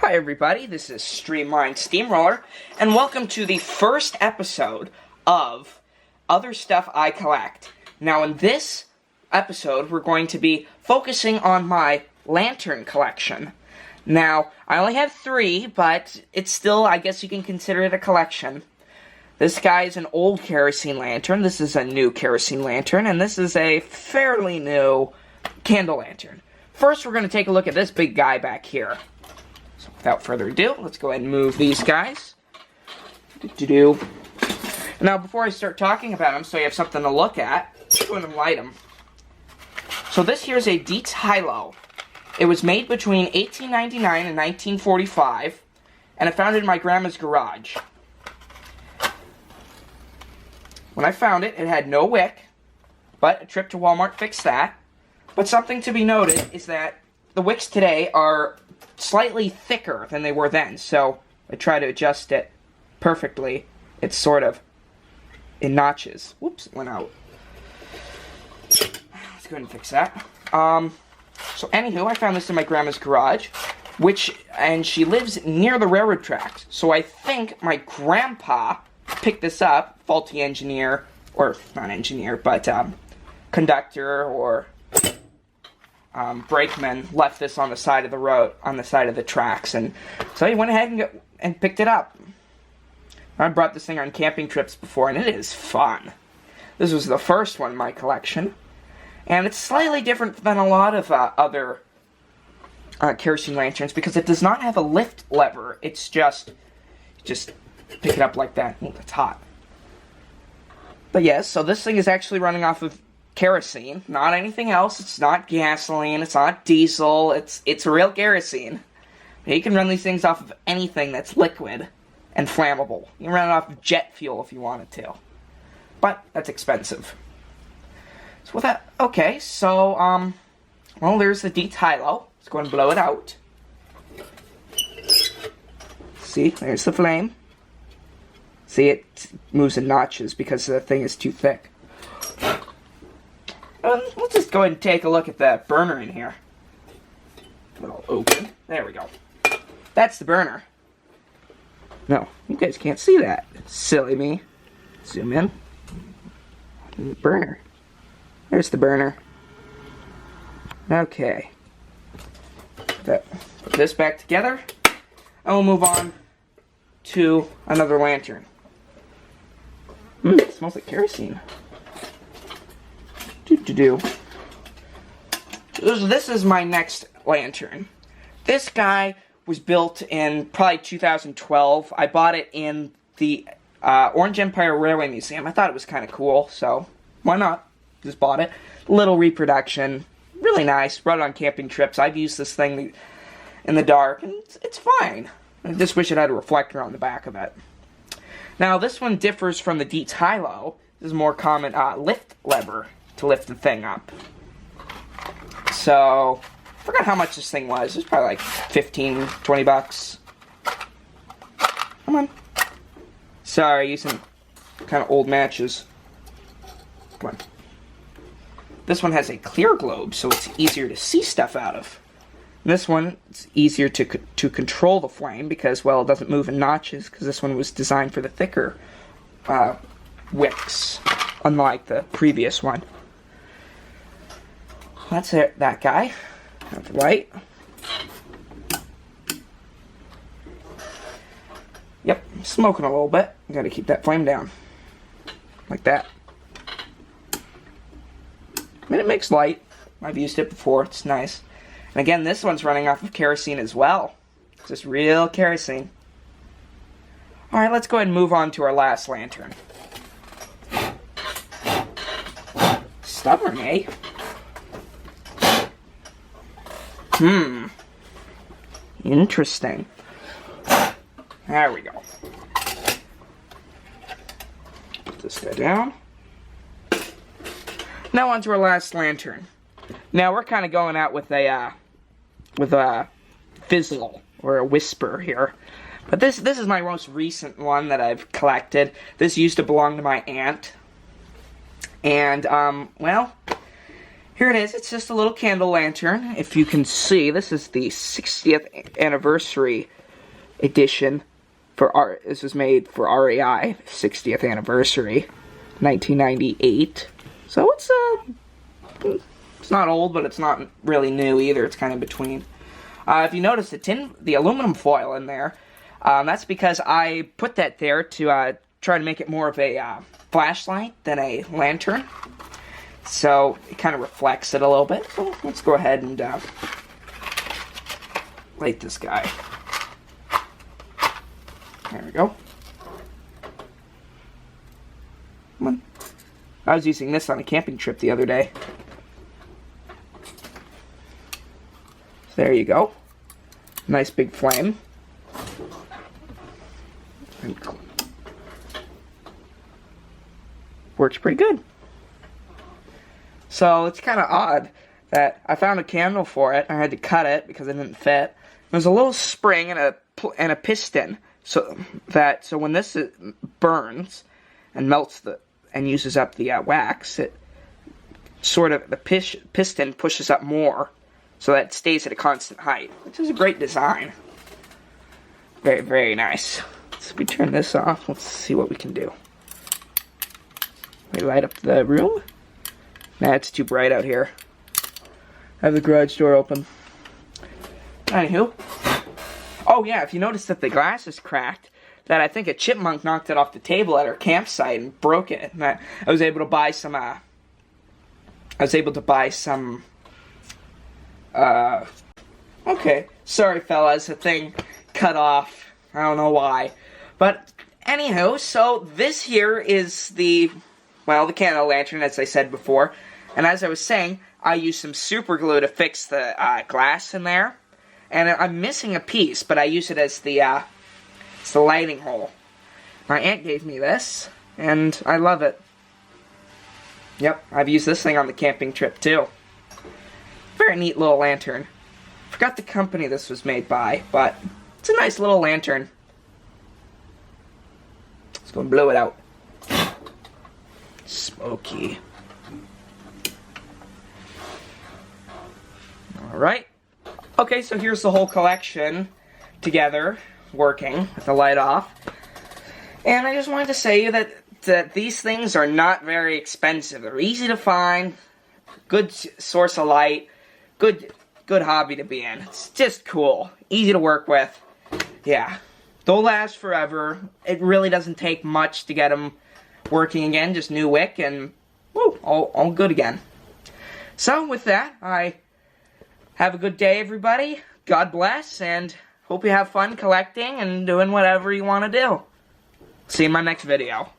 Hi everybody, this is Streamline Steamroller, and welcome to the first episode of Other Stuff I Collect. Now in this episode, we're going to be focusing on my lantern collection. Now, I only have 3, but it's still, I guess you can consider it a collection. This guy is an old kerosene lantern, this is a new kerosene lantern, and this is a fairly new candle lantern. First, we're going to take a look at this big guy back here. So without further ado, let's go ahead and move these guys. Now, before I start talking about them, so you have something to look at, let's go ahead and light them. So this here is a Dietz Hilo. It was made between 1899 and 1945, and I found it in my grandma's garage. When I found it, it had no wick, but a trip to Walmart fixed that. But something to be noted is that the wicks today are slightly thicker than they were then, so I try to adjust it perfectly. It's sort of in notches. Whoops, it went out. Let's go ahead and fix that. So anywho, I found this in my grandma's garage, and she lives near the railroad tracks, so I think my grandpa picked this up, faulty engineer, or not engineer, but conductor or brakeman left this on the side of the road, on the side of the tracks, and so he went ahead and picked it up. I brought this thing on camping trips before, and it is fun. This was the first one in my collection, and it's slightly different than a lot of other kerosene lanterns because it does not have a lift lever. It's just pick it up like that. Oh, that's hot. But yes, so this thing is actually running off of kerosene, not anything else. It's not gasoline, it's not diesel, it's real kerosene. You can run these things off of anything that's liquid and flammable. You can run it off of jet fuel if you wanted to. But that's expensive. So with that, okay, so, well, there's the Dietz Hilo. Let's go and blow it out. See, there's the flame. See, it moves in notches because the thing is too thick. Let's just go ahead and take a look at the burner in here. It'll open. There we go. That's the burner. No, you guys can't see that. Silly me. Zoom in. Burner. There's the burner. Okay. Put this back together. And we'll move on to another lantern. It smells like kerosene. This is my next lantern. This guy was built in probably 2012. I bought it in the Orange Empire Railway Museum. I thought it was kind of cool, so why not? Just bought it. Little reproduction. Really nice. Brought it on camping trips. I've used this thing in the dark, and it's fine. I just wish it had a reflector on the back of it. Now, this one differs from the Dietz Hilo. This is a more common lift lever to lift the thing up. So, I forgot how much this thing was. It was probably like 15, 20 bucks. Come on. Sorry, using kind of old matches. Come on. This one has a clear globe, so it's easier to see stuff out of. This one, it's easier to control the flame because, well, it doesn't move in notches because this one was designed for the thicker wicks, unlike the previous one. That's it, that guy. Have the light. Yep, smoking a little bit. Gotta keep that flame down. Like that. I mean, it makes light. I've used it before, it's nice. And again, this one's running off of kerosene as well. It's just real kerosene. Alright, let's go ahead and move on to our last lantern. Stubborn, eh? Interesting. There we go. Put this guy down. Now on to our last lantern. Now we're kind of going out with a fizzle or a whisper here. But this is my most recent one that I've collected. This used to belong to my aunt. And, well, here it is. It's just a little candle lantern. If you can see, this is the 60th anniversary edition. This was made for REI, 60th anniversary, 1998. So it's not old, but it's not really new either. It's kind of between. If you notice the aluminum foil in there, that's because I put that there to try to make it more of a flashlight than a lantern. So it kind of reflects it a little bit. So let's go ahead and light this guy. There we go. Come on. I was using this on a camping trip the other day. So there you go. Nice big flame. Works pretty good. So it's kind of odd that I found a candle for it. I had to cut it because it didn't fit. There's a little spring and a piston, so when this burns and melts and uses up the wax, it sort of the piston pushes up more, so that it stays at a constant height, which is a great design. Very, very nice. So we turn this off. Let's see what we can do. We light up the room. Nah, it's too bright out here. I have the garage door open. Anywho. Oh yeah, if you notice that the glass is cracked, that I think a chipmunk knocked it off the table at our campsite and broke it. And I was able to buy some, okay. Sorry fellas, the thing cut off. I don't know why. But, anywho, so this here is the candle lantern, as I said before. And as I was saying, I used some super glue to fix the glass in there. And I'm missing a piece, but I use it as the lighting hole. My aunt gave me this, and I love it. Yep, I've used this thing on the camping trip, too. Very neat little lantern. Forgot the company this was made by, but it's a nice little lantern. Let's go and blow it out. Smoky. Alright. Okay, so here's the whole collection together, working with the light off. And I just wanted to say that these things are not very expensive. They're easy to find, good source of light, good hobby to be in. It's just cool, easy to work with. Yeah, they'll last forever. It really doesn't take much to get them working again, just new wick and woo, all good again. So with that, I have a good day, everybody. God bless, and hope you have fun collecting and doing whatever you want to do. See you in my next video.